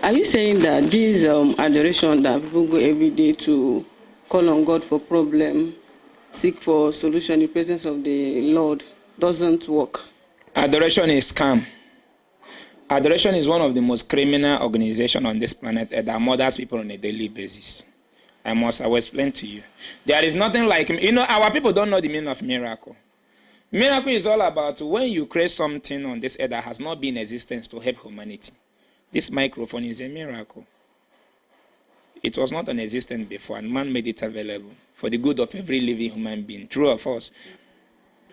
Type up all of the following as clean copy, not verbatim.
Are you saying that this adoration that people go every day to call on God for problem, seek for solution in the presence of the Lord, doesn't work? Adoration is scam. Adoration is one of the most criminal organizations on this planet that murders people on a daily basis. I will explain to you. There is nothing like, our people don't know the meaning of miracle. Miracle is all about when you create something on this earth that has not been in existence to help humanity. This microphone is a miracle. It was not in existence before, and man made it available for the good of every living human being. True or false?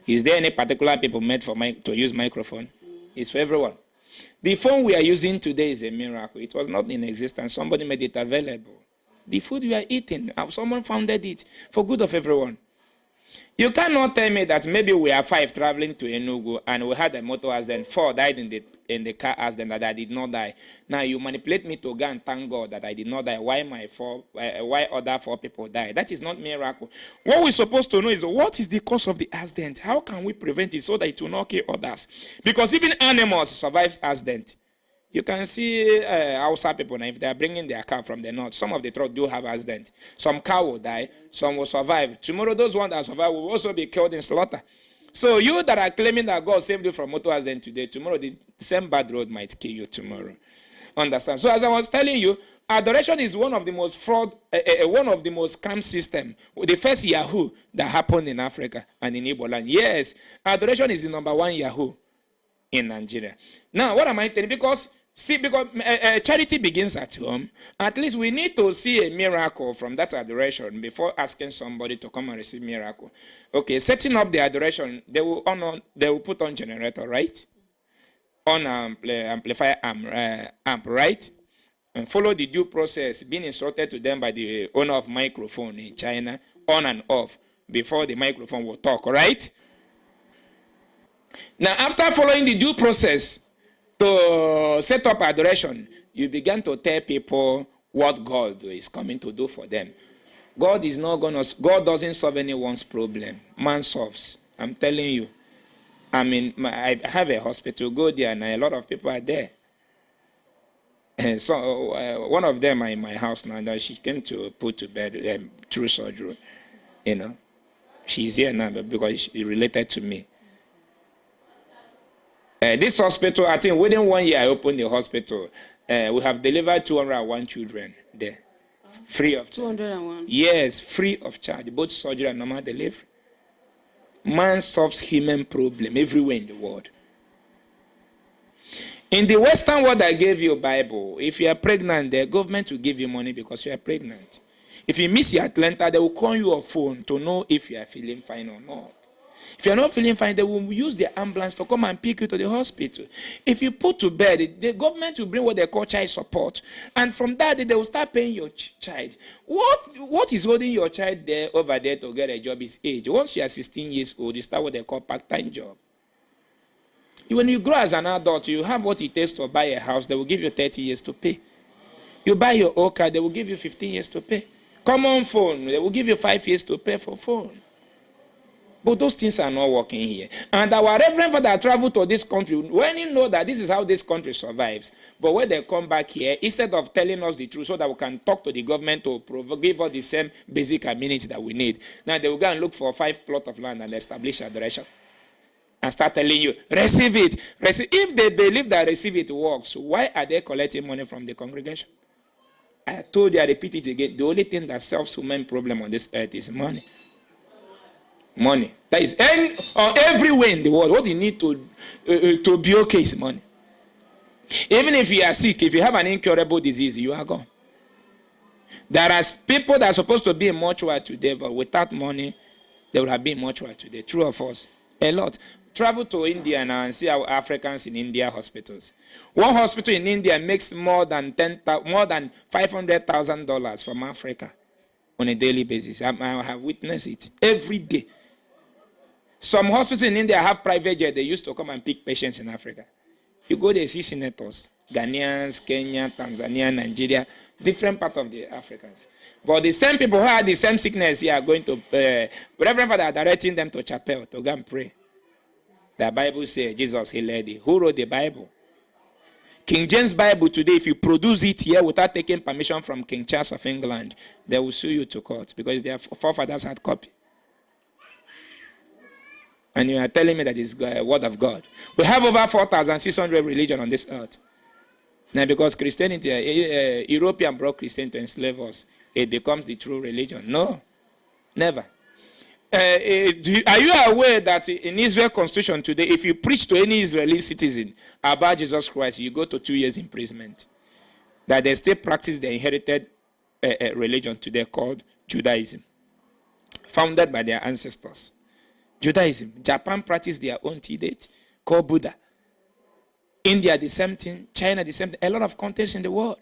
Is there any particular people made to use microphone? It's for everyone. The phone we are using today is a miracle. It was not in existence. Somebody made it available. The food we are eating, someone founded it for good of everyone. You cannot tell me that maybe we are 5 traveling to Enugu and we had a motor accident, 4 died in the car accident, that I did not die. Now you manipulate me to go and thank God that I did not die. Why other 4 people died? That is not miracle. What we're supposed to know is what is the cause of the accident? How can we prevent it so that it will not kill others? Because even animals survive accident. You can see Hausa people now, if they are bringing their cow from the north, some of the truck do have accident. Some cow will die, some will survive. Tomorrow, those ones that survive will also be killed in slaughter. So you that are claiming that God saved you from motor accident today, tomorrow the same bad road might kill you tomorrow. Understand? So as I was telling you, adoration is one of the most one of the most scam system. The first Yahoo that happened in Africa and in Igbo land. Yes, adoration is the number 1 Yahoo in Nigeria. Now, what am I telling? Because charity begins at home. At least we need to see a miracle from that adoration before asking somebody to come and receive miracle. Okay, setting up the adoration, they will put on generator, right? On amplifier amp, right? And follow the due process being instructed to them by the owner of microphone in China, on and off, before the microphone will talk, right? Now, after following the due process to set up adoration, you begin to tell people what God is coming to do for them. God doesn't solve anyone's problem. Man solves. I'm telling you. I mean, I have a hospital. Go there, and a lot of people are there. And so one of them are in my house now. That she came to put to bed through surgery. She's here now because she related to me. This hospital, I think within 1 year I opened the hospital. We have delivered 201 children there. Free of charge. 201? Yes, free of charge. Both surgery and normal delivery. Man solves human problem everywhere in the world. In the Western world, I gave you a Bible. If you are pregnant, the government will give you money because you are pregnant. If you miss your Atlanta, they will call you a phone to know if you are feeling fine or not. If you're not feeling fine, they will use the ambulance to come and pick you to the hospital. If you put to bed, the government will bring what they call child support. And from that, they will start paying your child. What is holding your child over there to get a job is age. Once you are 16 years old, you start what they call part-time job. When you grow as an adult, you have what it takes to buy a house. They will give you 30 years to pay. You buy your own car, they will give you 15 years to pay. Common phone, they will give you 5 years to pay for phone. But those things are not working here. And our reverend father traveled to this country when you know that this is how this country survives. But when they come back here, instead of telling us the truth so that we can talk to the government to give us the same basic amenities that we need, now they will go and look for 5 plots of land and establish adoration. And start telling you, receive it. If they believe that receive it works, why are they collecting money from the congregation? I told you, I repeat it again, the only thing that solves human problem on this earth is money. Money. That is everywhere in the world. What you need to be okay is money. Even if you are sick, if you have an incurable disease, you are gone. There are people that are supposed to be in mortuary today, but without money, they will have been in mortuary today. True or false? A lot. Travel to India now and see our Africans in India hospitals. One hospital in India makes more than $500,000 from Africa on a daily basis. I have witnessed it every day. Some hospitals in India have private jet. They used to come and pick patients in Africa. You go there, see senators, Ghanaians, Kenya, Tanzania, Nigeria, different parts of the Africans. But the same people who had the same sickness here are going to, Reverend Father are directing them to chapel to go and pray. The Bible says Jesus healed thee. Who wrote the Bible? King James Bible today, if you produce it here without taking permission from King Charles of England, they will sue you to court because their forefathers had copy. And you are telling me that it's a word of God. We have over 4,600 religions on this earth. Now, because Christianity, European brought Christianity to enslave us, it becomes the true religion. No, never. Are you aware that in Israel Constitution today, if you preach to any Israeli citizen about Jesus Christ, you go to 2 years imprisonment? That they still practice the inherited religion today called Judaism, founded by their ancestors. Judaism. Japan practiced their own T-date called Buddha. India, the same thing. China, the same thing. A lot of countries in the world.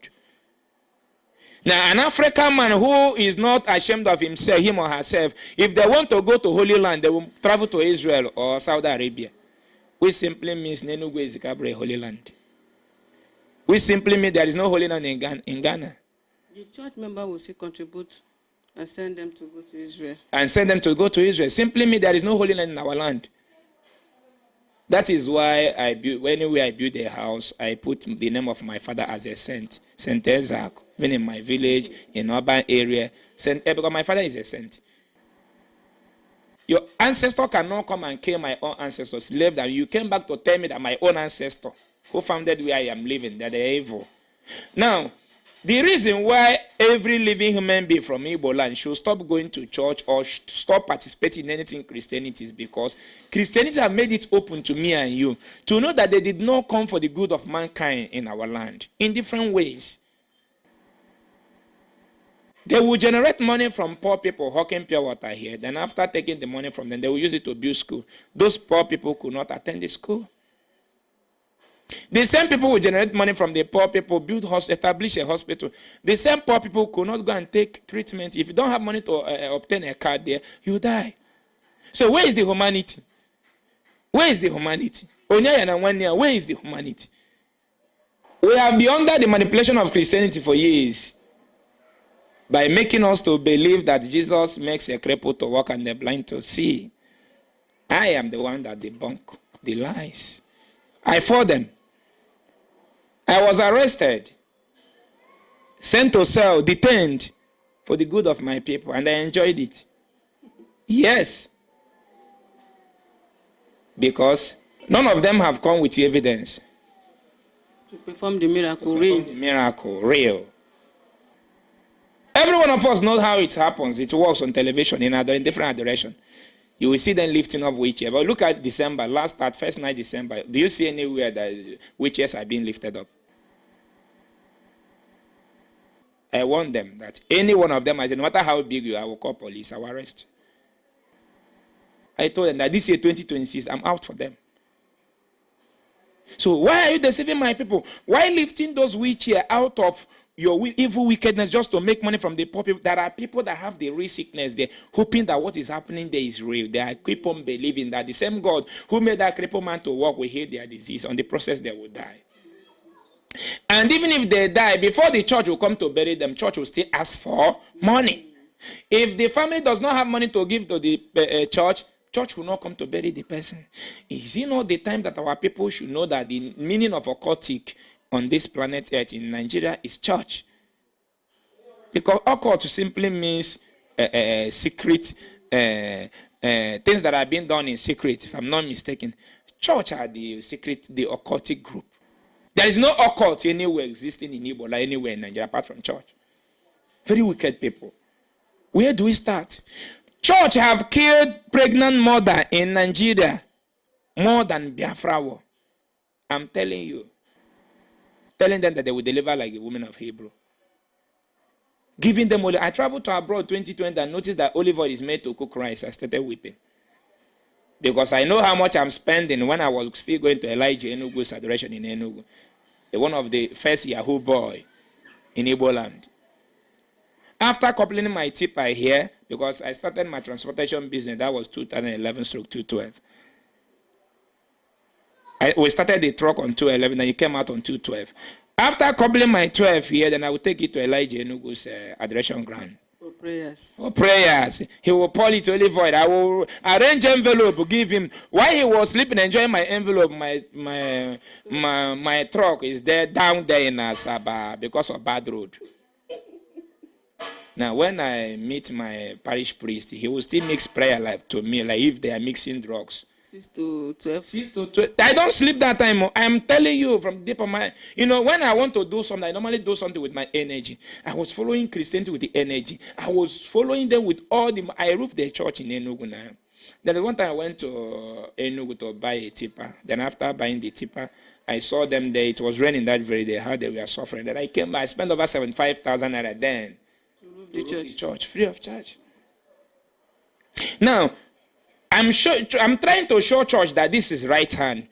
Now, an African man who is not ashamed of himself, him or herself, if they want to go to Holy Land, they will travel to Israel or Saudi Arabia, which simply means Nenugu is the Holy Land. Which simply means there is no Holy Land in Ghana. The church member will still contribute and send them to go to Israel. And send them to go to Israel. Simply means there is no Holy Land in our land. That is why whenever I build a house, I put the name of my father as a saint. Saint Ezeaku. Even in my village, in urban area, because my father is a saint. Your ancestor cannot come and kill my own ancestors. Left, and you came back to tell me that my own ancestor, who founded where I am living, that they are evil. Now, the reason why every living human being from Igbo land should stop going to church or stop participating in anything Christianity is because Christianity have made it open to me and you to know that they did not come for the good of mankind in our land in different ways. They will generate money from poor people hawking pure water here. Then after taking the money from them, they will use it to build school. Those poor people could not attend the school. The same people will generate money from the poor people, establish a hospital. The same poor people could not go and take treatment. If you don't have money to obtain a card there, you die. So where is the humanity? Where is the humanity? Where is the humanity? We have been under the manipulation of Christianity for years by making us to believe that Jesus makes a cripple to walk and the blind to see. I am the one that debunk the lies. I fought them. I was arrested, sent to cell, detained for the good of my people, and I enjoyed it. Yes. Because none of them have come with evidence. To perform the miracle real. The miracle real. Every one of us knows how it happens. It works on television in different direction. You will see them lifting up wheelchairs. But look at December, first night December. Do you see anywhere that wheelchairs are being lifted up? I warn them that any one of them, I said, no matter how big you are, I will call police, I will arrest. I told them that this year, 2026, I'm out for them. So why are you deceiving my people? Why lifting those wheelchairs out of your evil wickedness just to make money from the poor people? There are people that have the real sickness. They're hoping that what is happening there is real. They keep on believing that the same God who made that crippled man to walk will heal their disease. On the process, they will die. And even if they die, before the church will come to bury them, church will still ask for money. If the family does not have money to give to the church will not come to bury the person. Is it not the time that our people should know that the meaning of occultic on this planet Earth in Nigeria is church? Because occult simply means secret things that are being done in secret, if I'm not mistaken. Church are the secret, the occultic group. There is no occult anywhere existing in Ebola, anywhere in Nigeria apart from church. Very wicked people. Where do we start? Church have killed pregnant mother in Nigeria more than Biafra war. I'm telling you. Telling them that they will deliver like a woman of Hebrew. Giving them olive. I traveled to abroad 2020 and noticed that olive oil is made to cook rice. I started weeping. Because I know how much I'm spending when I was still going to Elijah Enugu's adoration in Enugu. One of the first Yahoo boy in Igbo land. After coupling my tip I here, because I started my transportation business, that was 2011/2012. We started the truck on 211 and it came out on 212. After coupling my 12 here, then I would take it to Elijah Enugu's adoration ground. prayers. For prayers. He will pour it olive oil. I will arrange envelope, give him. While he was sleeping, enjoying my envelope, my truck is there down there in Asaba because of bad road. Now, when I meet my parish priest, he will still mix prayer life to me, like if they are mixing drugs. 6 to 12. 6 to 12. I don't sleep that time. I'm telling you from the deep of my... when I want to do something, I normally do something with my energy. I was following Christianity with the energy. I was following them with all the... I roofed the church in Enugu now. Then one time I went to Enugu to buy a tipper. Then after buying the tipper, I saw them there. It was raining that very day. How they were suffering. Then I came back. I spent over 75,000 naira then To roof the church. free of charge. Now, I'm trying to show church that this is right hand.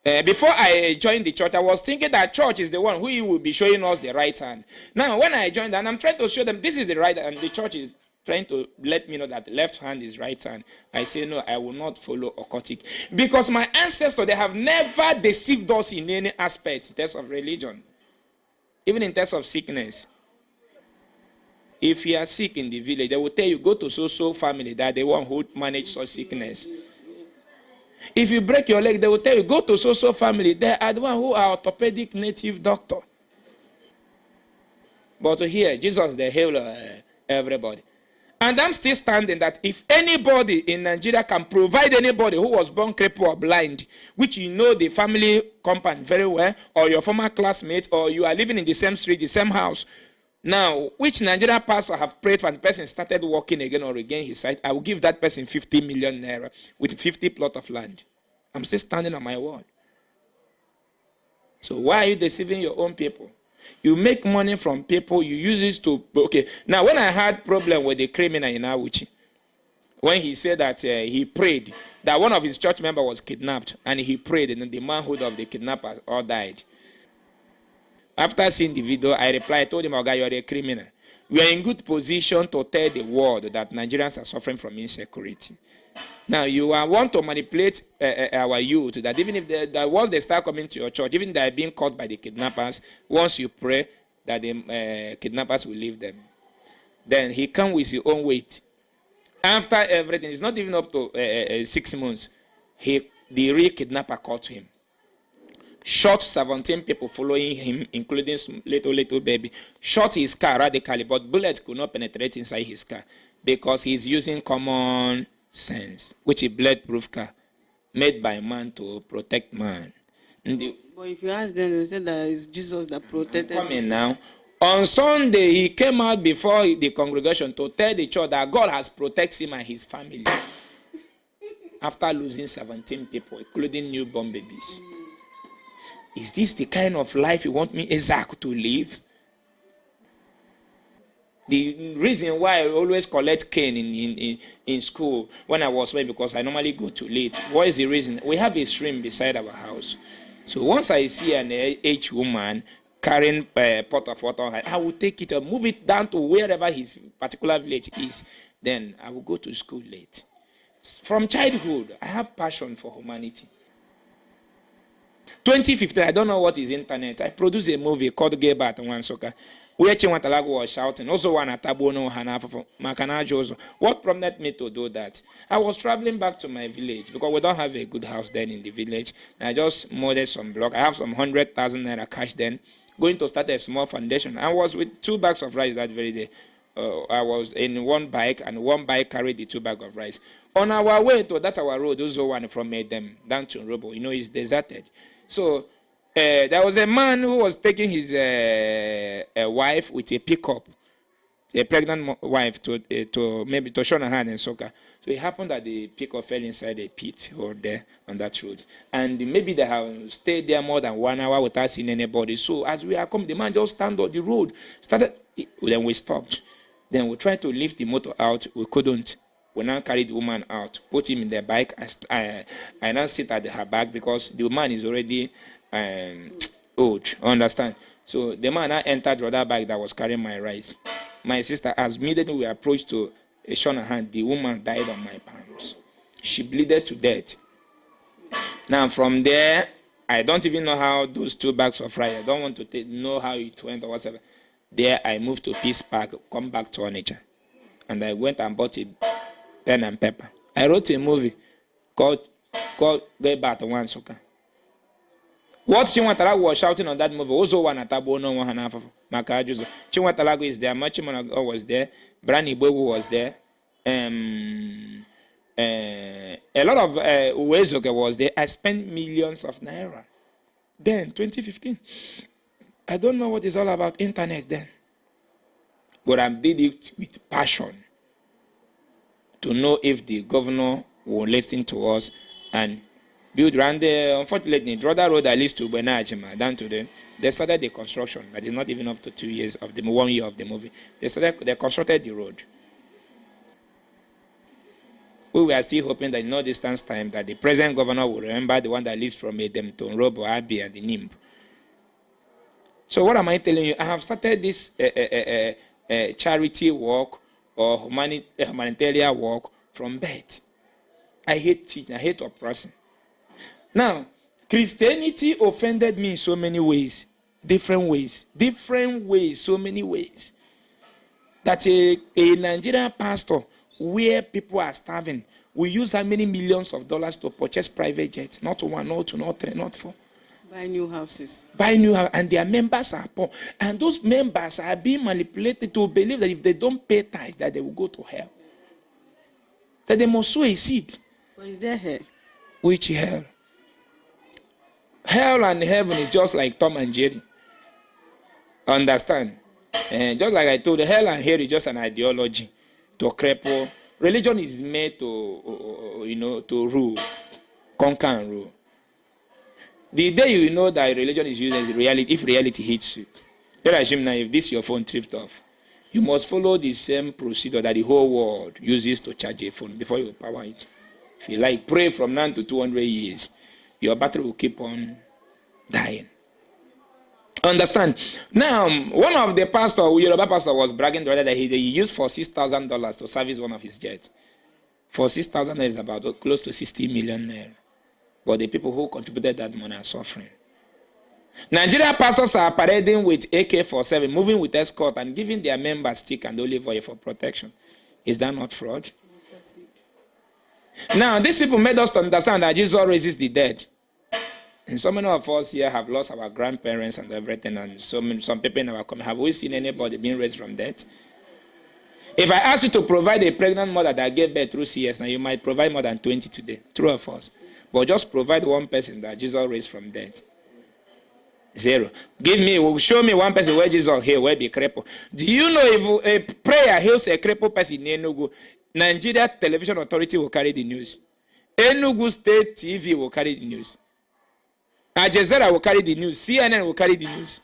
Before I joined the church, I was thinking that church is the one who will be showing us the right hand. Now, when I joined, and I'm trying to show them this is the right hand, and the church is trying to let me know that the left hand is right hand. I say, no, I will not follow occultic. Because my ancestors, they have never deceived us in any aspect in terms of religion. Even in terms of sickness. If you are sick in the village, they will tell you, go to so-so family, that they one who manage such sickness. If you break your leg, they will tell you, go to so-so family, they are the one who are orthopedic native doctor. But here, Jesus, they heal everybody. And I'm still standing that if anybody in Nigeria can provide anybody who was born crippled or blind, which the family compound very well, or your former classmate, or you are living in the same street, the same house, now, which Nigerian pastor have prayed for and the person started walking again or regain his sight, I will give that person 50 million naira with 50 plot of land. I'm still standing on my word. So why are you deceiving your own people? You make money from people, you use it to... Okay, now when I had problem with the criminal in Awuchi, when he said that he prayed, that one of his church members was kidnapped, and he prayed, and the manhood of the kidnapper all died. After seeing the video, I replied, I told him, Oga, you are a criminal. We are in good position to tell the world that Nigerians are suffering from insecurity. Now, you want to manipulate our youth, that even if once they start coming to your church, even if they are being caught by the kidnappers, once you pray, that the kidnappers will leave them. Then he comes with his own weight. After everything, it's not even up to 6 months, the real kidnapper caught him. Shot 17 people following him, including some little baby. Shot his car radically, but bullets could not penetrate inside his car because he's using common sense, which is bulletproof car made by man to protect man. But if you ask them, they say that it's Jesus that protected Coming him. Now. On Sunday, he came out before the congregation to tell the church that God has protected him and his family after losing 17 people, including newborn babies. Is this the kind of life you want me, Ezeaku, to live? The reason why I always collect cane in school when I was away, because I normally go too late. What is the reason? We have a stream beside our house. So once I see an aged woman carrying a pot of water, I will take it and move it down to wherever his particular village is. Then I will go to school late. From childhood, I have passion for humanity. 2015, I don't know what is internet. I produced a movie called Gay Bat and One Soccer, where Chinwantalago was shouting. Also, one at Tabono Hanafo Makanajozo. What prompted me to do that? I was traveling back to my village because we don't have a good house then in the village. I just modded some block. I have some 100,000 naira cash then. Going to start a small foundation. I was with 2 bags of rice that very day. I was in one bike, and one bike carried the 2 bags of rice. On our way to that our road, those one from them down to Robo, it's deserted. So there was a man who was taking his wife with a pickup, a pregnant wife, to maybe to show her hand and soccer. So it happened that the pickup fell inside a pit or there on that road, and maybe they have stayed there more than 1 hour without seeing anybody. So as we are coming, the man just stand on the road, started. Then we stopped. Then we tried to lift the motor out. We couldn't. We now carried the woman out, put him in the bike. I now sit at her back because the man is already old. Understand? So the man now entered the other bike that was carrying my rice. My sister, as immediately we approached to show her hand, the woman died on my palms. She bleeded to death. Now from there, I don't even know how those 2 bags of rice. I don't want to know how it went or whatever. There, I moved to Peace Park, come back to Onitsha. And I went and bought a pen and paper. I wrote a movie called Get Back to One Suka. What Chinwatalago was shouting on that movie, also one at Tabo, no one half of Makajuzo. Chinwatalago is there, Machimanago was there, Brani Bogu was there, a lot of Uwezoke was there. I spent millions of naira. Then, 2015. I don't know what it's all about internet then. But I did it with passion to know if the governor will listen to us and build around the, unfortunately, the other road that leads to Benajima, down to them, they started the construction. That is not even up to 2 years of the 1 year of the movie. They constructed the road. We were still hoping that in no distance time that the present governor will remember the one that leads from Edem to Robo, Abi, and the NIMB. So what am I telling you? I have started this charity work or humanitarian work from birth. I hate cheating. I hate oppressing. Now, Christianity offended me in so many ways. Different ways, so many ways. That a Nigerian pastor where people are starving will use how many millions of dollars to purchase private jets? Not one, not two, not three, not four. Buy new houses. Buy new houses, and their members are poor. And those members are being manipulated to believe that if they don't pay tithes, that they will go to hell. That they must sow a seed. But is there hell? Which hell? Hell and heaven is just like Tom and Jerry. Understand? And just like I told you, hell and hell is just an ideology to cripple. Religion is made to, to rule, conquer and rule. The day you know that religion is used as reality, if reality hits you, let's assume now if this your phone tripped off, you must follow the same procedure that the whole world uses to charge a phone before you power it. If you like, pray from now to 200 years, your battery will keep on dying. Understand? Now, one of the pastor, Yoruba pastor, was bragging the other day that he used for $6,000 to service one of his jets. For $6,000 is about close to 60 million naira. But the people who contributed that money are suffering. Nigerian pastors are parading with AK-47, moving with escort, and giving their members stick and olive oil for protection. Is that not fraud? Now, these people made us to understand that Jesus raises the dead. And so many of us here have lost our grandparents and everything, and some people in our community. Have we seen anybody being raised from death? If I ask you to provide a pregnant mother that gave birth through CS, now you might provide more than 20 today. True or false? But just provide one person that Jesus raised from death. Zero. Show me one person where Jesus healed, where be crippled. Do you know if a prayer heals a crippled person in Enugu, Nigeria Television Authority will carry the news. Enugu State TV will carry the news. Al Jazeera will carry the news. CNN will carry the news.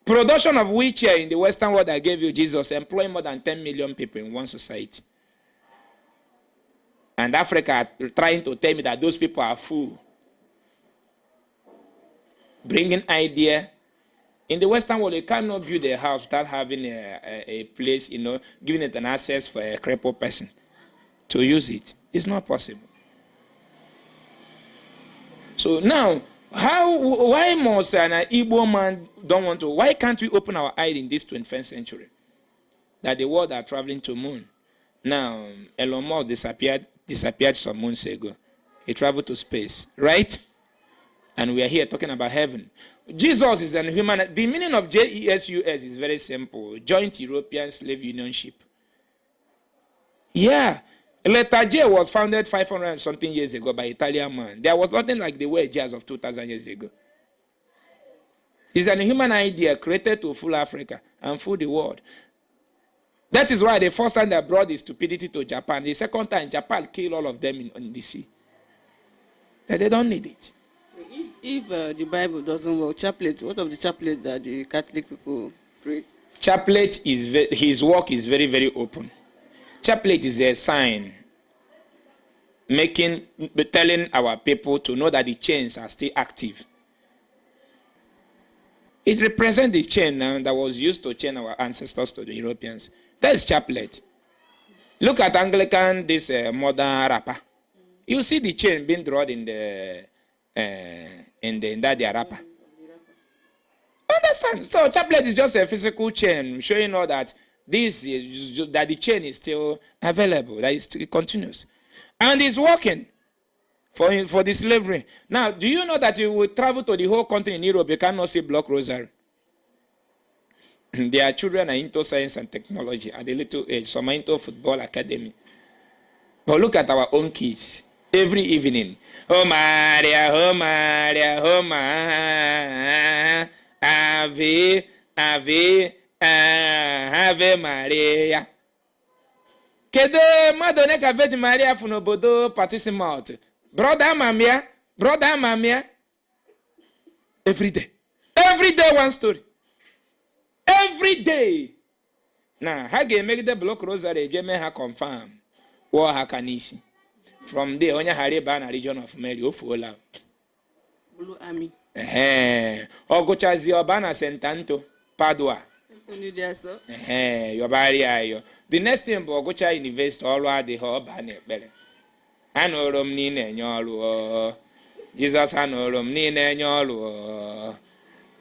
Production of wheelchair in the Western world that gave you Jesus employ more than 10 million people in one society. And Africa are trying to tell me that those people are fool. Bringing idea. In the Western world, you cannot build a house without having a place, giving it an access for a crippled person to use it. It's not possible. So now, why must an Igbo man don't want to? Why can't we open our eyes in this 21st century? That the world are traveling to moon. Now, Elon Musk disappeared some months ago. He traveled to space, right? And we are here talking about heaven. Jesus is an human. The meaning of JESUS is very simple. Joint European Slave Unionship. Yeah. Letter J was founded 500 something years ago by Italian man. There was nothing like the word J as of 2,000 years ago. It's an human idea created to fool Africa and fool the world. That is why the first time they brought the stupidity to Japan, the second time Japan killed all of them in the sea. That they don't need it. If the Bible doesn't work, chaplet, what of the chaplet that the Catholic people pray? Chaplet his work is very, very open. Chaplet is a sign telling our people to know that the chains are still active. It represents the chain that was used to chain our ancestors to the Europeans. That's chaplet. Look at Anglican, this modern rapper. You see the chain being drawn in that rapper. Understand? So chaplet is just a physical chain showing all that This is that the chain is still available, that it continues. And it's working for the slavery. Now, do you know that you will travel to the whole country in Europe, you cannot see block rosary? Their children are into science and technology at a little age. Some are into football academy. But look at our own kids. Every evening. Oh Maria, oh Maria, oh Maria. Ave, Ave, Ave Maria. Kedu Madonna ka Virgin Maria fu n'obodo participant. Brother mamia. Every day one story. Every day. Now, ha ga-emegide the block rosary eje mee ha confirm. War ha kanisi. From there, onye hari ba na region of Mary ofuola. Blue Army. Oguchazi oba na Sentanto, Padua. Yobari ayo. The next thing bụ Ogucha University ọrụ adịghị ọba na ekpere. Anụrụ m niile enye ọrụ. Jesus anụrụ m niile enye ọrụ.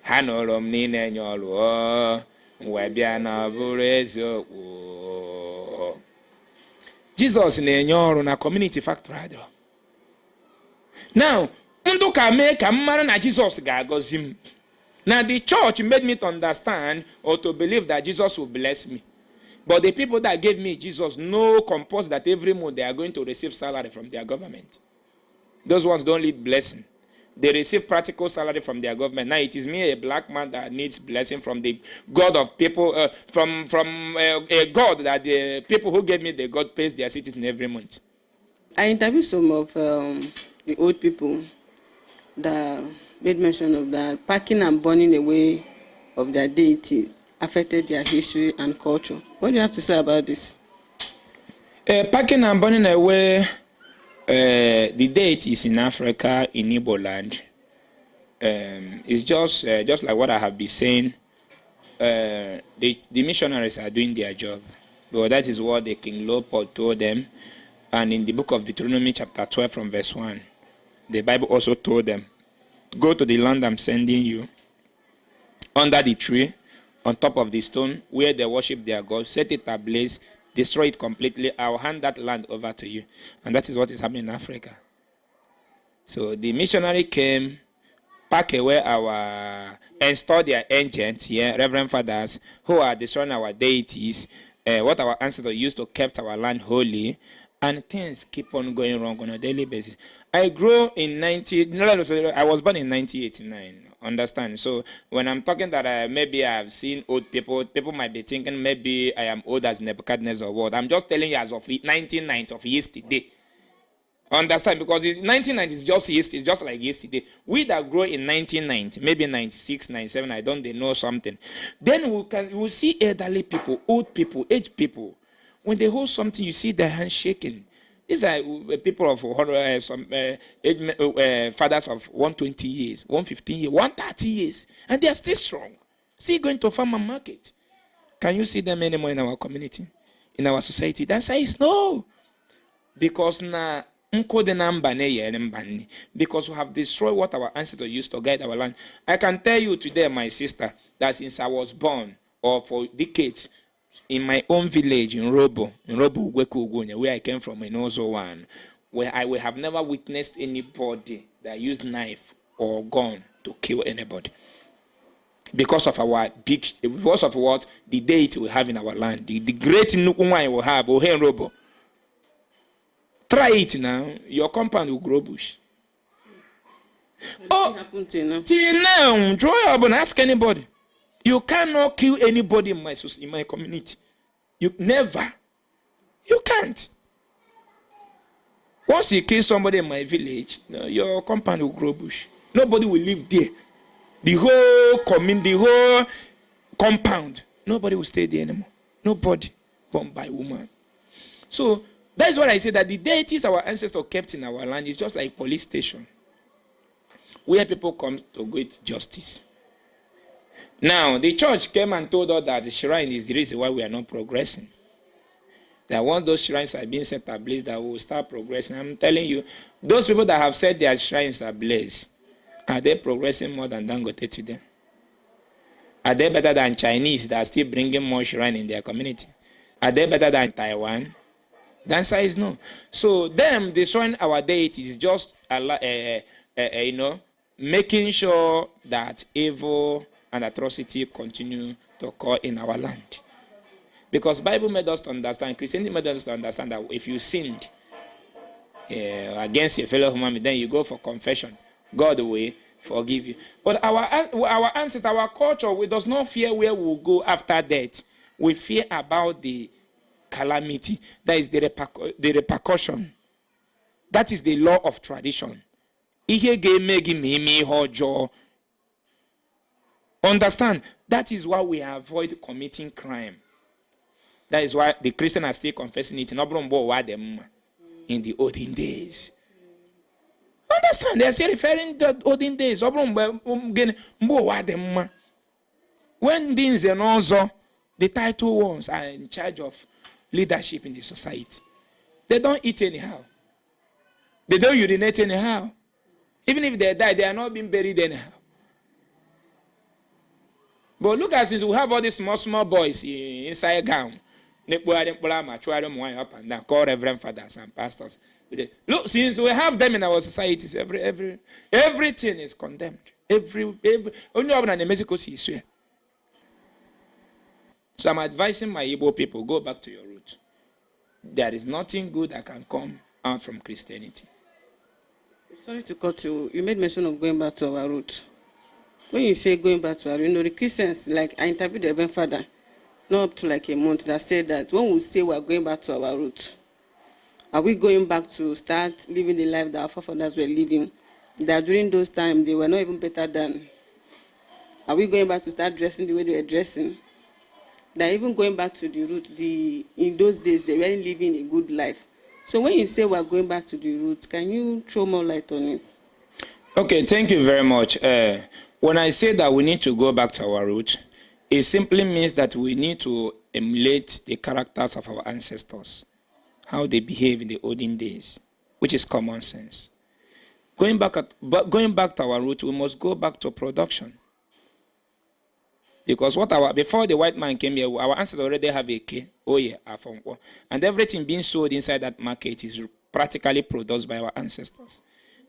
Ha nụrụ m niile enye ọrụ. Wee bịa na bụrụ eziokwu. Jesus na-enye ọrụ na community factory adọ. Now, ndụ ka mee ka m mara na Jesus ga-agọzi m. Now, the church made me to understand or to believe that Jesus will bless me. But the people that gave me Jesus know compulsory that every month they are going to receive salary from their government. Those ones don't need blessing. They receive practical salary from their government. Now, it is me, a black man, that needs blessing from the God of people, from a God that the people who gave me the God pays their citizens every month. I interviewed some of the old people that made mention of that packing and burning away of their deity affected their history and culture. What do you have to say about this? Packing and burning away the deities in Africa, in Igbo land, is just like what I have been saying. The missionaries are doing their job. But that is what the King Leopold told them. And in the book of Deuteronomy chapter 12 from verse 1, the Bible also told them, go to the land I'm sending you, under the tree, on top of the stone, where they worship their God, set it ablaze, destroy it completely. I'll hand that land over to you. And that is what is happening in Africa. So the missionary came, pack away our, install their agents here, Reverend Fathers, who are destroying our deities, what our ancestors used to keep our land holy, and things keep on going wrong on a daily basis. I was born in 1989. Understand? So when I'm talking that maybe I've seen old people, people might be thinking maybe I am old as Nebuchadnezzar or what. I'm just telling you as of 1990 of yesterday. Understand? Because 1990 is just yesterday, it's just like yesterday. We that grow in 1990, maybe 96, 97, I don't know something. Then we'll see elderly people, old people, aged people. When they hold something, you see their hands shaking. These are people of fathers of 120 years, 115 years, 130 years, and they are still strong. Still going to farm and market. Can you see them anymore in our community, in our society? The answer is no. Because because we have destroyed what our ancestors used to guide our land. I can tell you today, my sister, that since I was born, or for decades, in my own village in Robo where I came from in Ozo one, where I will have never witnessed anybody that used knife or gun to kill anybody. Because of because of what the deity we have in our land, the great Nukumai we have, in Robo. Try it now, your compound will grow bush. Till now, draw up and ask anybody. You cannot kill anybody in my community. You never. You can't. Once you kill somebody in my village, your compound will grow bush. Nobody will live there. The whole compound, nobody will stay there anymore. Nobody. Born by woman. So that is what I say, that the deities our ancestors kept in our land is just like police station, where people come to get justice. Now, the church came and told us that the shrine is the reason why we are not progressing. That once those shrines are being set ablaze, that we will start progressing. I'm telling you, those people that have set their shrines ablaze, are they progressing more than Dangote today? Are they better than Chinese that are still bringing more shrine in their community? Are they better than Taiwan? The answer is no. So them destroying our deity is just making sure that evil and atrocity continue to occur in our land. Because Bible made us to understand, Christianity made us to understand that if you sinned against your fellow human being, then you go for confession. God will forgive you. But our ancestors, our culture, we does not fear where we will go after death. We fear about the calamity. That is the repercussion. That is the law of tradition. Understand? That is why we avoid committing crime. That is why the Christians are still confessing it in the olden days. Understand? They are still referring to the olden days. When these and also the title ones are in charge of leadership in the society, they don't eat anyhow. They don't urinate anyhow. Even if they die, they are not being buried anyhow. But look at this, we have all these small boys inside gown. Up and down, call reverend fathers and pastors. Look, since we have them in our societies, everything is condemned. So I'm advising my Igbo people, go back to your roots. There is nothing good that can come out from Christianity. Sorry to cut you. You made mention of going back to our roots. When you say going back to our roots, the Christians, like I interviewed the Reverend Father, not up to like a month, that said that when we say we are going back to our roots, are we going back to start living the life that our forefathers were living? That during those times they were not even better than. Are we going back to start dressing the way they were dressing? That even going back to the root, in those days they weren't living a good life. So when you say we are going back to the roots, can you throw more light on it? Okay, thank you very much. When I say that we need to go back to our roots, it simply means that we need to emulate the characters of our ancestors, how they behave in the olden days, which is common sense. Going back to our roots, we must go back to production. Because before the white man came here, our ancestors already have a K, and everything being sold inside that market is practically produced by our ancestors.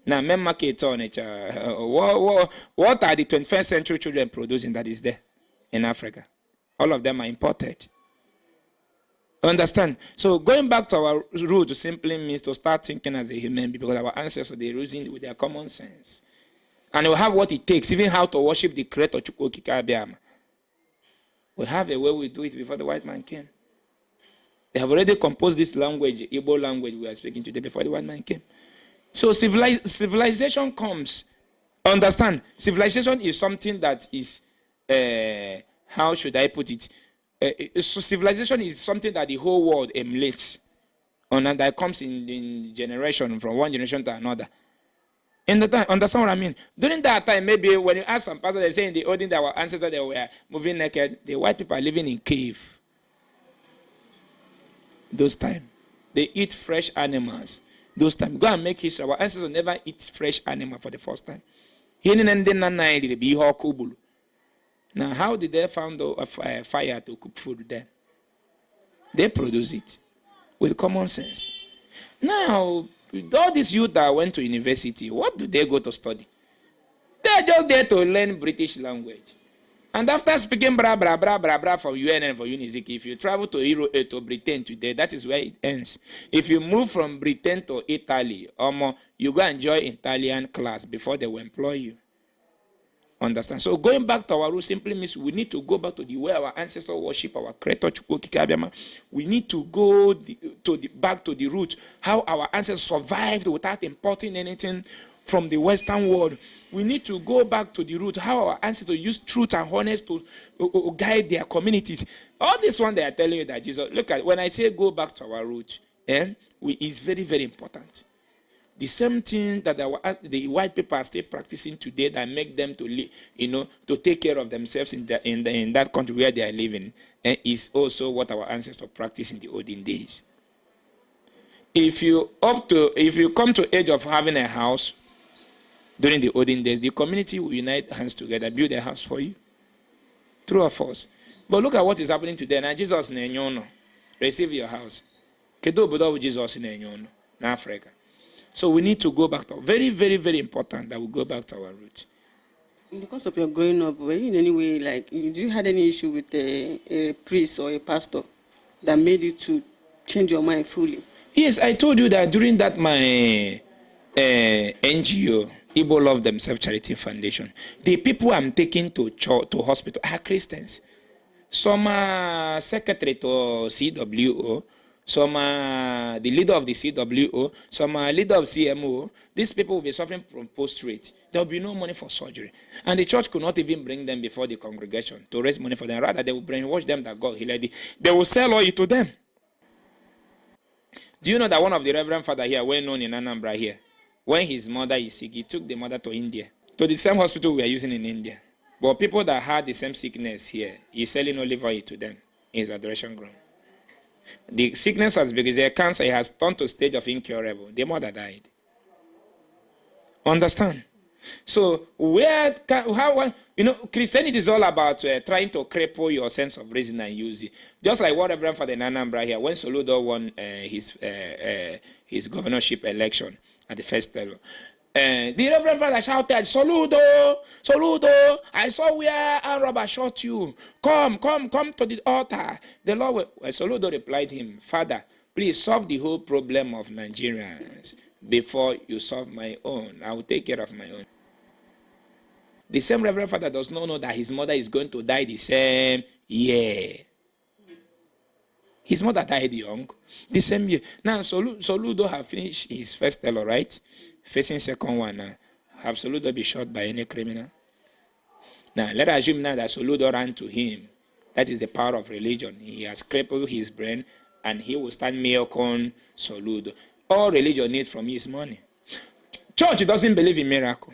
Now, main market on it, what are the 21st century children producing that is there in Africa? All of them are imported. Understand? So going back to our roots simply means to start thinking as a human being, because our ancestors, they reasoned with their common sense. And we have what it takes, even how to worship the Creator. We have a way we do it before the white man came. They have already composed this language, Igbo language we are speaking today, before the white man came. So civilization comes. Understand? Civilization is something that is, how should I put it? So civilization is something that the whole world emulates. And that comes in generation, from one generation to another. In the time, understand what I mean? During that time, maybe when you ask some pastors, they say in the olden days, our ancestors, they were moving naked. The white people are living in cave. Those times. They eat fresh animals. Those times. Go and make history. Our ancestors never eat fresh animal for the first time. Now, how did they find a fire to cook food then? They produce it with common sense. Now, all these youth that went to university, what do they go to study? They're just there to learn British language. And after speaking bra from UN and for UNIZIK, if you travel to Britain today, that is where it ends. If you move from Britain to Italy, you go enjoy Italian class before they will employ you. Understand? So going back to our roots simply means we need to go back to the way our ancestors worship our Creator. We need to go back to the roots, how our ancestors survived without importing anything from the Western world. We need to go back to the root, how our ancestors used truth and honesty to guide their communities. All this one they are telling you that Jesus, look at, when I say go back to our root, it's very, very important. The same thing that the white people are still practicing today that make them to take care of themselves in that country where they are living, is also what our ancestors practiced in the olden days. If you come to age of having a house during the olden days, the community will unite hands together, build a house for you. True or false? But look at what is happening today. Now Jesus na receive your house. Kedo obodo Jesus in Africa. So we need to go back to very, very, very important that we go back to our roots. In the course of your growing up, were you in any way like did you had any issue with a priest or a pastor that made you to change your mind fully? Yes, I told you that during that my NGO, Igbo Love Themselves Charity Foundation, the people I'm taking to church, to hospital are Christians. Some are secretary to CWO, some are the leader of the CWO, some are leader of CMO. These people will be suffering from post-rate. There will be no money for surgery. And the church could not even bring them before the congregation to raise money for them. Rather, they will brainwash them that God healed them. They will sell oil to them. Do you know that one of the Reverend Father here, well known in Anambra here, when his mother is sick, he took the mother to India, to the same hospital we are using in India. But people that had the same sickness here, he's selling olive oil to them in his adoration ground. The sickness has because their cancer has turned to a stage of incurable. The mother died. Understand? So Christianity is all about trying to cripple your sense of reason and use it. Just like what Reverend Father Nanambra here, when Soludo won his governorship election at the first level, the Reverend Father shouted, Soludo, Soludo, I saw where a robber shot you. Come to the altar. The Lord, Soludo replied him, Father, please solve the whole problem of Nigerians before you solve my own. I will take care of my own. The same Reverend Father does not know that his mother is going to die the same year. His mother died young, the same year. Now, Soludo have finished his first fellow, right? Facing second one now. Have Soludo be shot by any criminal? Now, let us assume now that Soludo ran to him. That is the power of religion. He has crippled his brain, and he will stand milking Soludo. All religion needs from you is money. Church doesn't believe in miracle,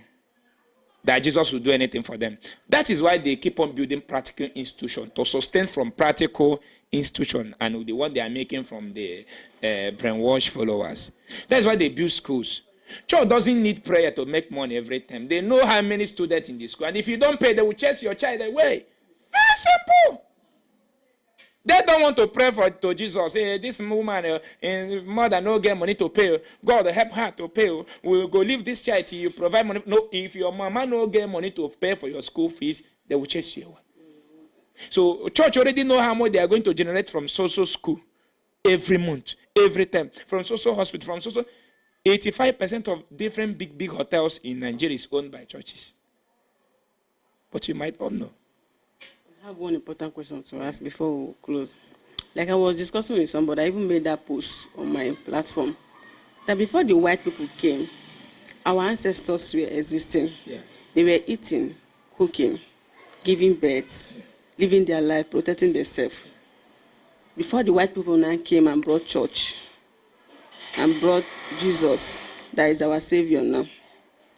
that Jesus will do anything for them. That is why they keep on building practical institutions to sustain from practical institution and the one they are making from the brainwash followers. That's why they build schools. Church doesn't need prayer to make money every time. They know how many students in the school, and if you don't pay, they will chase your child away. Very simple. They don't want to pray to Jesus. Hey, this woman, mother, no get money to pay. God help her to pay. We'll go leave this child till you provide money. No, if your mama no get money to pay for your school fees, they will chase you away. So church already know how much they are going to generate from social school every month, every time. From social hospital, from social 85% of different big hotels in Nigeria is owned by churches. But you might not know. I have one important question to ask before we close. Like I was discussing with somebody, I even made that post on my platform, that before the white people came, our ancestors were existing. Yeah. They were eating, cooking, giving birth, living their life, protecting themselves. Before the white people now came and brought church and brought Jesus, that is our savior now.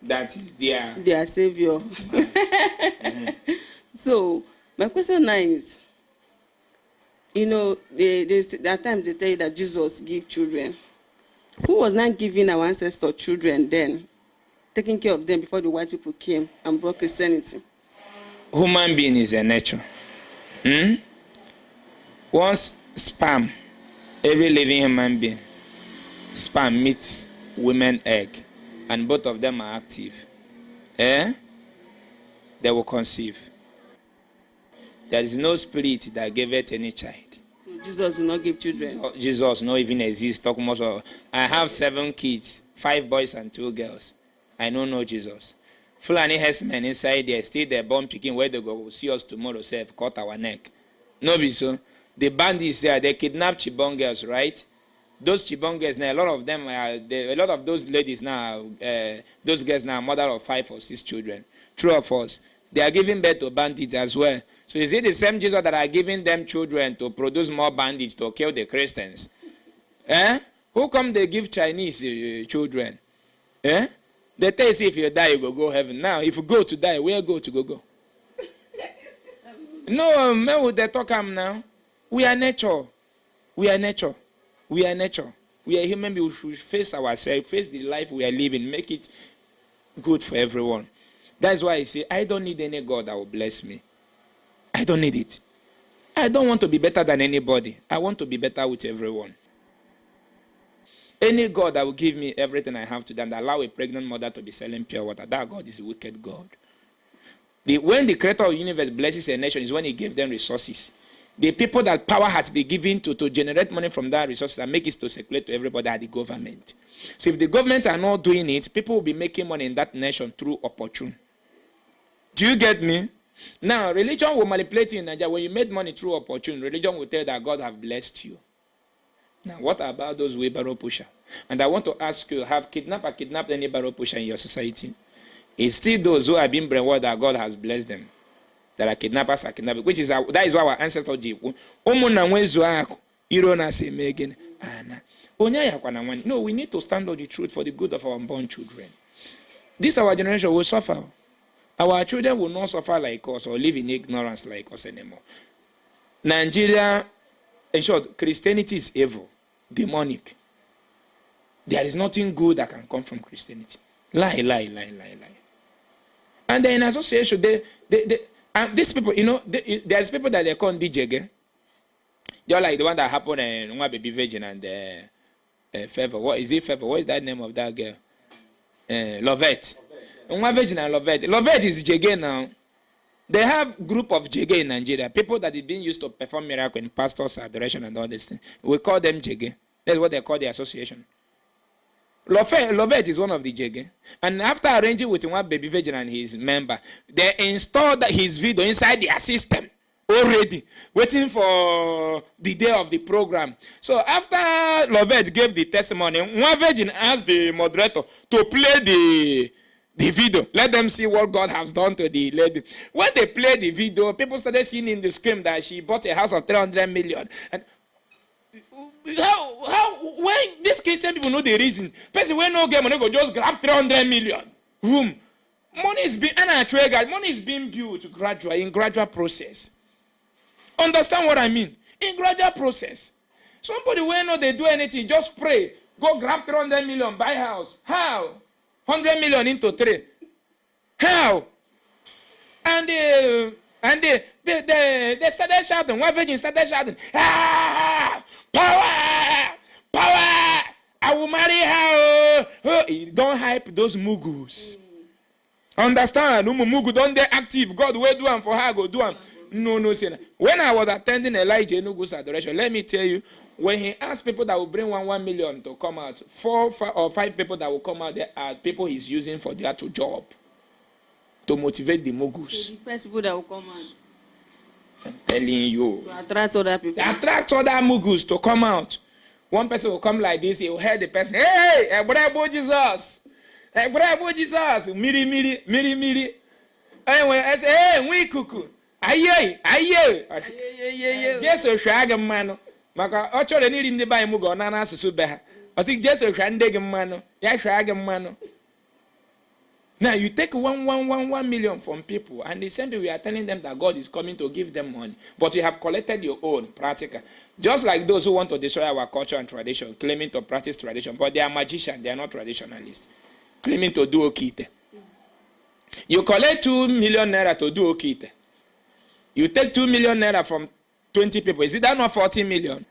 That is their savior. Mm-hmm. So my question now is, there are times they tell you that Jesus gave children. Who was not giving our ancestors children then, taking care of them before the white people came and brought Christianity? Human being is a nature. Once sperm, every living human being, sperm meets woman egg, and both of them are active, they will conceive. There is no spirit that gave it any child. So Jesus will not give children? Jesus not even exist. Talk about, I have 7 kids, 5 boys and 2 girls. I don't know Jesus. Fulani herdsmen inside there, still they're born picking where they go see us tomorrow, say, cut our neck. No be so. The bandits there, they kidnap Chibon girls, right? Those Chibon girls now, a lot of them are, a lot of those ladies now, those girls now, mother of 5 or 6 children. True or false? They are giving birth to bandits as well. So is it the same Jesus that are giving them children to produce more bandits to kill the Christians? Who come they give Chinese children? They tell us if you die, you go heaven. Now, if you go to die, where go to go? No, man, would they talk now? We are nature. We are nature. We are nature. We are human beings. We should face ourselves, face the life we are living, make it good for everyone. That's why I say, I don't need any God that will bless me. I don't need it. I don't want to be better than anybody. I want to be better with everyone. Any God that will give me everything I have today and allow a pregnant mother to be selling pure water, that God is a wicked God. When the creator of the universe blesses a nation is when he gave them resources. The people that power has been given to generate money from that resources and make it to circulate to everybody are the government. So if the government are not doing it, people will be making money in that nation through opportunity. Do you get me? Now, religion will manipulate you in Nigeria. When you made money through opportunity, religion will tell you that God have blessed you. Now, what about those wheelbarrow pusher? And I want to ask you, have kidnapped any barrow pusher in your society? It's still those who have been brainwashed that God has blessed them. That are kidnappers, which is that is what our ancestors did. No, we need to stand on the truth for the good of our unborn children. This our generation will suffer. Our children will not suffer like us or live in ignorance like us anymore. Nigeria, in short, Christianity is evil, demonic. There is nothing good that can come from Christianity. Lie. And then in association, and these people, there's people that they call DJG. You're like the one that happened in One Baby Virgin and Favor. What is it, Favor? What is that name of that girl? Lovette. One Virgin and Lovette. Lovette is JG now. They have group of JG in Nigeria. People that is being used to perform miracle in pastors' adoration and all this thing. We call them JG. That's what they call the association. Lovett is one of the JG. And after arranging with One Baby Virgin and his member, they installed his video inside their system already, waiting for the day of the program. So after Lovett gave the testimony, One Virgin asked the moderator to play the video. Let them see what God has done to the lady. When they played the video, people started seeing in the screen that she bought a house of 300 million. And when these Christian people know the reason, person when no get money go just grab 300 million room. Money is being built gradually in gradual process. Understand what I mean? In gradual process. Somebody when no they do anything, just pray, go grab 300 million, buy house. How? 100 million into 3. How? And they started shouting. One virgin started shouting, ah! Power! I will marry her. Don't hype those mugus. Understand? Mugu don't they active. God will do them for her, go do them. No, sin. When I was attending Elijah Enugu's adoration, let me tell you, when he asked people that will bring 1 million to come out, 4 or 5 people that will come out, there are people he's using for their job to motivate the mugus. The first people that will come out. I'm telling you. To attract other people. To attract other mugus to come out. One person will come like this, he will hear the person, hey, Ebrebo Jesus. Ebrebo Jesus. Miri. Anyway, I say, hey, we kuku. Aye. Jesus shag man. Maka ocho de ni ndi ba mu go na asusu be ha. O say Jesus shande ge man. Ya shag man. Now you take 1 million from people, and the same people we are telling them that God is coming to give them money, but you have collected your own practical. Just like those who want to destroy our culture and tradition, claiming to practice tradition, but they are magicians, they are not traditionalists, claiming to do okite. You collect 2 million naira to do okite. You take 2 million naira from 20 people. Is it that not 40 million?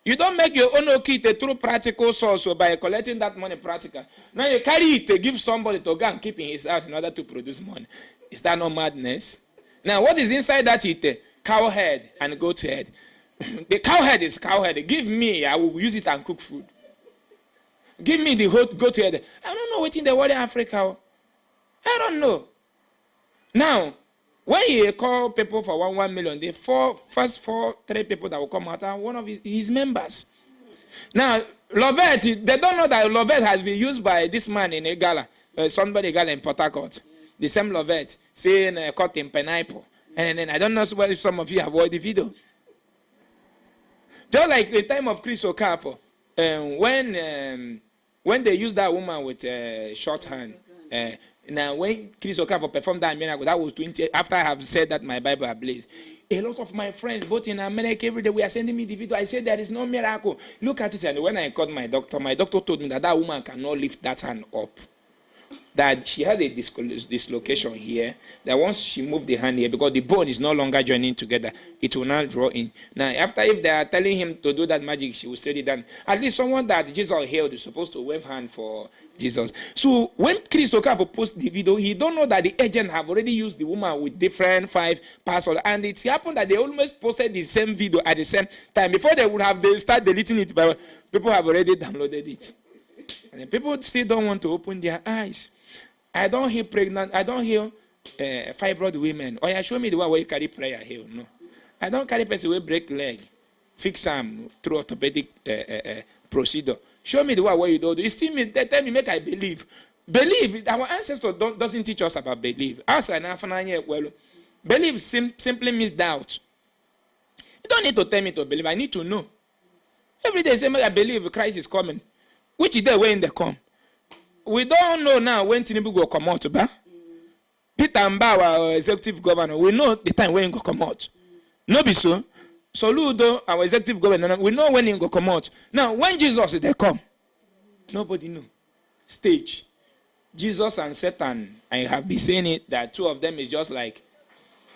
You don't make your own okite through practical source or by collecting that money practical. Now you carry it to give somebody to go and keep in his house in order to produce money. Is that not madness? Now what is inside that ite? Cow head and goat head. The cow head is cow head. Give me, I will use it and cook food. Give me the goat head. I don't know what's in the world in Africa. I don't know. Now, when he call people for 1 million, the first 3 people that will come out are one of his members. Now, Lovett, they don't know that Lovett has been used by this man in a gala, somebody gala in Port Harcourt. The same Lovett, saying caught in pineapple. And then I don't know if some of you have watched the video. Just like the time of Chris Okafor, when they used that woman with short hand. Now, when Chris Okafor performed that miracle, that was 20. After I have said that my Bible ablaze, a lot of my friends, both in America, every day, we are sending me the video. I said there is no miracle. Look at it. And when I called my doctor told me that woman cannot lift that hand up. that she had a dislocation here, that once she moved the hand here, because the bone is no longer joining together, it will now draw in. Now, after, if they are telling him to do that magic, she will study that. At least someone that Jesus healed is supposed to wave hand for Jesus. So when Chris Okafor post the video, he don't know that the agent have already used the woman with different 5 passwords, and it happened that they almost posted the same video at the same time. Before they would have, they start deleting it, but people have already downloaded it. And people still don't want to open their eyes. I don't hear pregnant, I don't hear fibroid women. Or you show me the one where you carry prayer here. No. I don't carry person who break leg, fix them through orthopedic procedure. Show me the one where you do. You still they tell me, make I believe. Believe. Our ancestors doesn't teach us about belief. Belief simply means doubt. You don't need to tell me to believe. I need to know. Every day, say, I believe Christ is coming. Which is the way in the come. We don't know now when Tinubu will come out. Peter Mba, our executive governor, we know the time when he will come out. No be so. So Ludo, our executive governor, we know when he will come out. Now, when Jesus they come, nobody know. Stage. Jesus and Satan, I have been saying it, that two of them is just like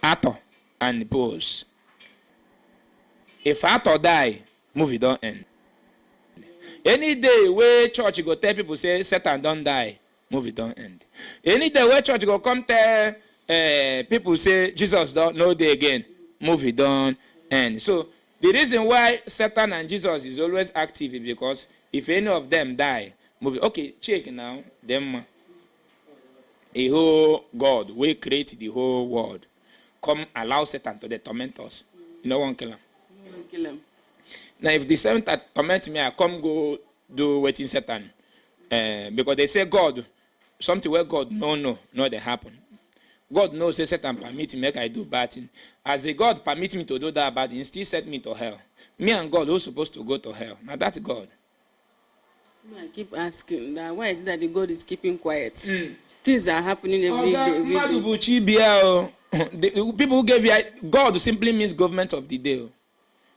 Arthur and Bose. If Arthur die, movie don't end. Any day where church go tell people say Satan don't die, movie don't end. Any day where church go come tell people say Jesus don't know day again, movie don't end. So the reason why Satan and Jesus is always active is because if any of them die, movie. Okay, check now. Them a whole God will create the whole world. Come allow Satan to torment us. You know one kill him. Kill him. Now, if the Satan torment me, I come go do waiting Satan. Because they say God, something where God no, they happen. God knows, say Satan permit me, make I do bad thing. As the God permit me to do that bad thing, he still set me to hell. Me and God who's supposed to go to hell. Now that's God. I keep asking that why is it that the God is keeping quiet? Things are happening every day. The people who gave you God simply means government of the day.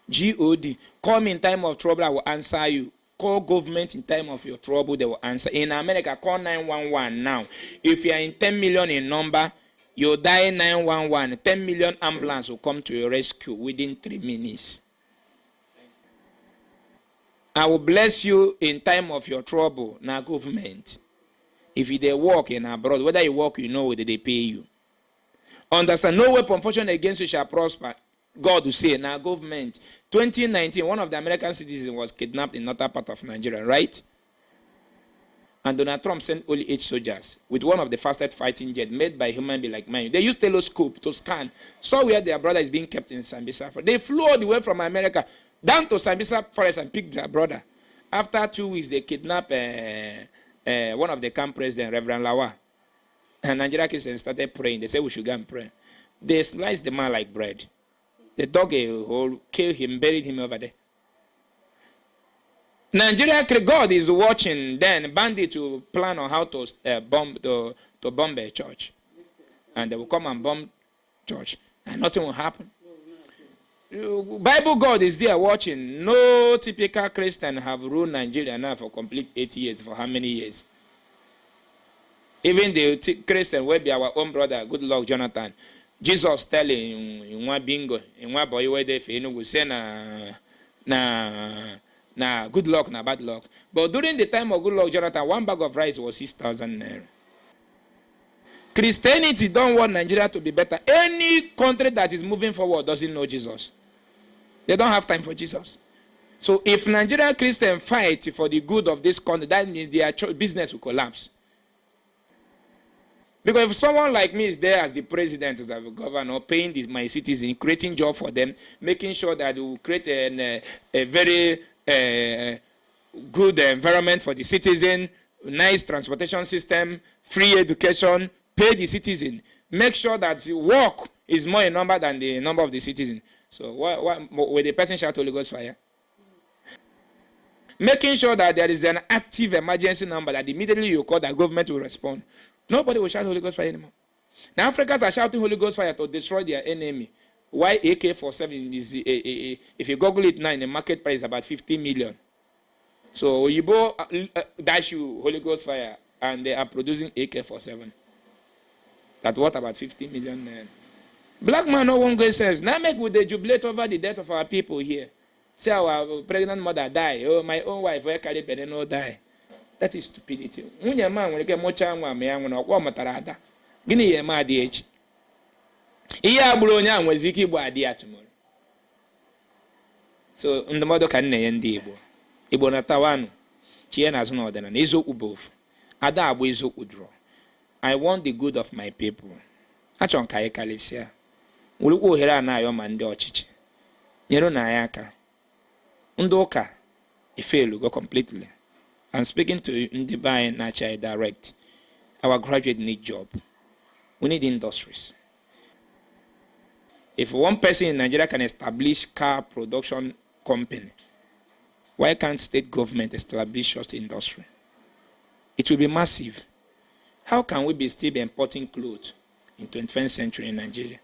God. Come in time of trouble, I will answer you. Call government in time of your trouble, they will answer. In America, call 911 now. If you are in 10 million in number, you die 911. 10 million ambulance will come to your rescue within 3 minutes. I will bless you in time of your trouble. Now, government. If they work in abroad, whether you work, you know whether they pay you. Understand, no weapon fashioned against you shall prosper. God will say, now government. 2019, one of the American citizens was kidnapped in northern part of Nigeria, right? And Donald Trump sent only 8 soldiers with one of the fastest fighting jets made by human being like mine. They used telescope to scan, saw where their brother is being kept in Sambisa. They flew all the way from America down to Sambisa forest and picked their brother. After 2 weeks, they kidnapped one of the camp president, Reverend Lawa. And Nigeria Christians started praying. They said we should go and pray. They sliced the man like bread. They dug a hole, killed him, buried him over there. Nigeria, God is watching. Then bandit to plan on how to bomb a church, and they will come and bomb church, and nothing will happen. Bible God is there watching. No typical Christian have ruled Nigeria now for complete 8 years. For how many years? Even the Christian will be our own brother, good luck, Jonathan. Jesus telling in one bingo, in one boy where they will say na good luck, na bad luck. But during the time of good luck, Jonathan, 1 bag of rice was 6,000 naira. Christianity don't want Nigeria to be better. Any country that is moving forward doesn't know Jesus. They don't have time for Jesus. So if Nigerian Christians fight for the good of this country, that means their business will collapse. Because if someone like me is there as the president, as a governor, paying my citizens, creating jobs for them, making sure that we will create a very good environment for the citizen, nice transportation system, free education, pay the citizen, make sure that the work is more in number than the number of the citizens. So will the person shout Holy Ghost fire? Making sure that there is an active emergency number that immediately you call, that government will respond. Nobody will shout Holy Ghost fire anymore. Now Africans are shouting Holy Ghost fire to destroy their enemy. Why AK-47 is, if you Google it now, in the market price about 50 million. So Oyibo dash you Holy Ghost fire. and they are producing AK-47. That what about 50 million naira? Black man no one go sense. Now make we dey jubilate over the death of our people here. Say our pregnant mother die. Oh, my own wife wey carry belle no die. That is stupidity. Nwunye man nwere ike mụchaa nwa ma ya nwere ọkwa matara ada. Gịnị ya eme adị echi? Ihe agbụrụ onye a nwezi ike igbu adị ya tomorrow. So ndụmọdụ ka nne ya ndị Igbo. Igbo na tawanụ. Chie na azụ na ọdịnala. Eziokwu bụ ofu. Ada agba eziokwu draw. I want the good of my people. Achọ nka anyị kalịsịa. Wurukwa ohere a na-ayọ ma ndị ọchịchị. Nyere na anyị aka. Ndị ụka go completely. I'm speaking to ndị be anyị na-achị direct. Our graduates need job. We need industries. If one person in Nigeria can establish car production company, why can't state government establish such industry? It will be massive. How can we be still importing clothes in 21st century in Nigeria?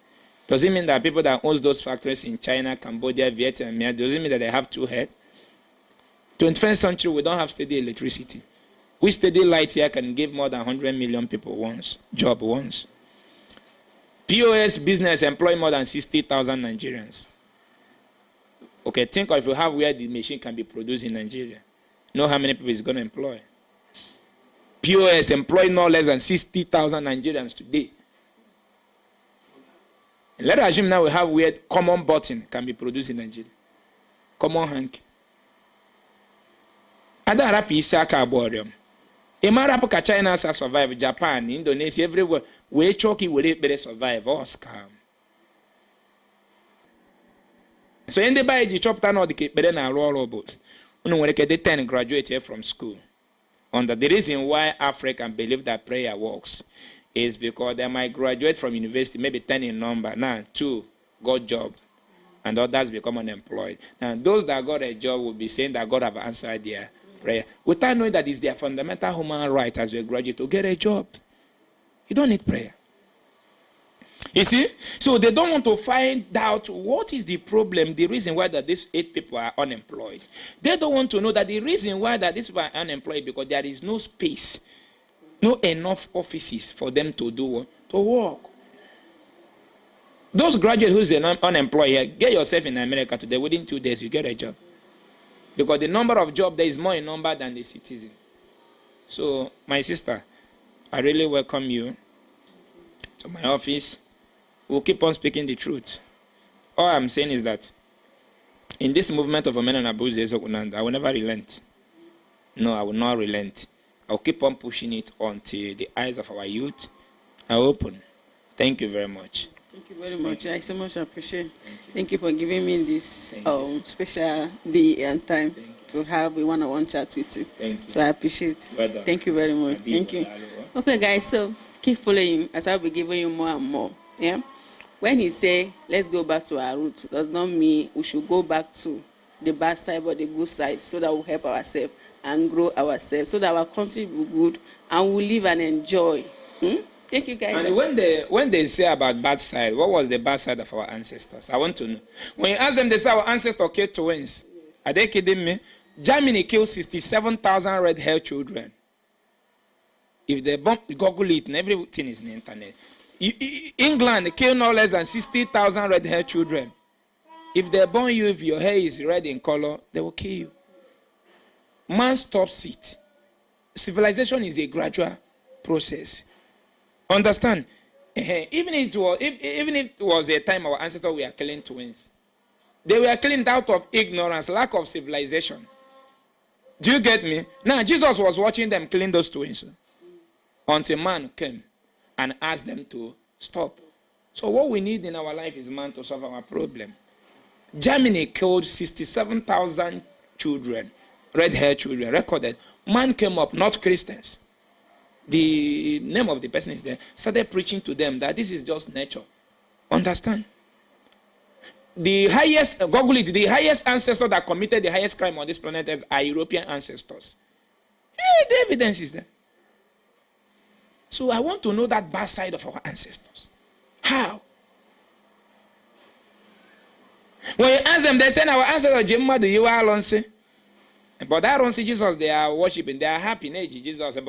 Does it mean that people that own those factories in China, Cambodia, Vietnam, does it mean that they have two heads? 21st century, we don't have steady electricity. We steady light here can give more than 100 million people job once. POS business employ more than 60,000 Nigerians. Okay, think of if you have where the machine can be produced in Nigeria. Know how many people it's going to employ? POS employ no less than 60,000 Nigerians today. And let us assume now we have where common button can be produced in Nigeria. Common hanky. Ada rapi isaka aborium. Emarapu ka China has survive, Japan, Indonesia, everywhere. We choki we better survive or scam. So in the by the chapter no the better na roll about. Uno when they 10 graduate here from school. And the reason why African believe that prayer works is because they might graduate from university, maybe 10 in number. Now 2 got job. And others become unemployed. Now those that got a job will be saying that God have answered their prayer. Without knowing that it's their fundamental human right as a graduate to get a job. You don't need prayer. You see? So they don't want to find out what is the problem, the reason why that these 8 people are unemployed. They don't want to know that the reason why that these people are unemployed because there is no space, no enough offices for them to do to work. Those graduates who are unemployed here, get yourself in America today. Within 2 days, you get a job. Because the number of jobs there is more in number than the citizen. So, my sister, I really welcome you to my office. We'll keep on speaking the truth. All I'm saying is that in this movement of men and abuse, I will never relent. No, I will not relent. I'll keep on pushing it until the eyes of our youth are open. Thank you very much. Thank you very much. I so much appreciate. Thank you for giving me this special day and time to have a one-on-one chat with you. Thank you. So I appreciate. Well done. Thank you very much. Thank you. Okay, guys. So keep following as I'll be giving you more and more. Yeah. When he say let's go back to our roots, does not mean we should go back to the bad side but the good side, so that we'll help ourselves and grow ourselves, so that our country will be good and we'll live and enjoy. Thank you, guys. And when they say about bad side, what was the bad side of our ancestors? I want to know. When you ask them, they say our ancestors killed twins. Are they kidding me? Germany killed 67,000 red-haired children. If they Google it, and everything is in the internet. England killed no less than 60,000 red-haired children. If they born you, if your hair is red in color, they will kill you. Man stops it. Civilization is a gradual process. Understand? Even if it was a time our ancestors were killing twins, they were killing out of ignorance, lack of civilization. Do you get me? Now, Jesus was watching them killing those twins until man came and asked them to stop. So what we need in our life is man to solve our problem. Germany killed 67,000 children, red-haired children, recorded. Man came up, not Christians. The name of the person is there, started preaching to them that this is just nature. Understand? The highest, Google it, the highest ancestor that committed the highest crime on this planet are European ancestors. The evidence is there. So I want to know that bad side of our ancestors. How? When you ask them, they say our ancestors, Jemma, the Yuwa Alonse. But I don't see Jesus, they are worshiping, they are happy. Jesus, you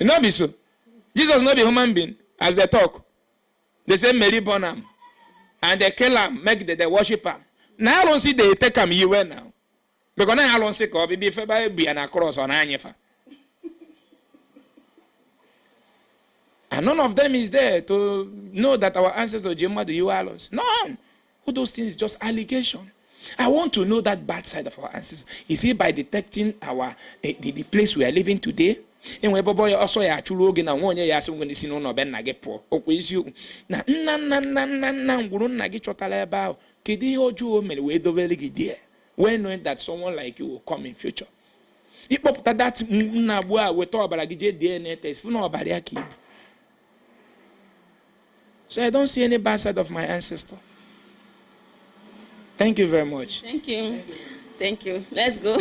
not be so. Jesus not be human being, as they talk. They say Mary born him, and they kill him, make they worship him. Now I don't see they take him you now. Because now I don't see call be an across on Anyefa. And none of them is there to know that our ancestors Jema the alone. None. All those things is just allegation. I want to know that bad side of our ancestors. Is it by detecting our the place we are living today? And when boy also ya churu oge na wonye ya asem ngoni si no no be na ge po. Okwa isi na nna nguru nna gi chotala ebe ahụ. Kedu ihe ọjọọ o mere we dovele gi there? When knowing that someone like you will come in future. Ikpọpụta that nna agbu a weta ọbara gi je DNA test. Fu na ọbara ya ka ibu. So I don't see any bad side of my ancestor. Thank you very much. Thank you. Thank you. Let's go.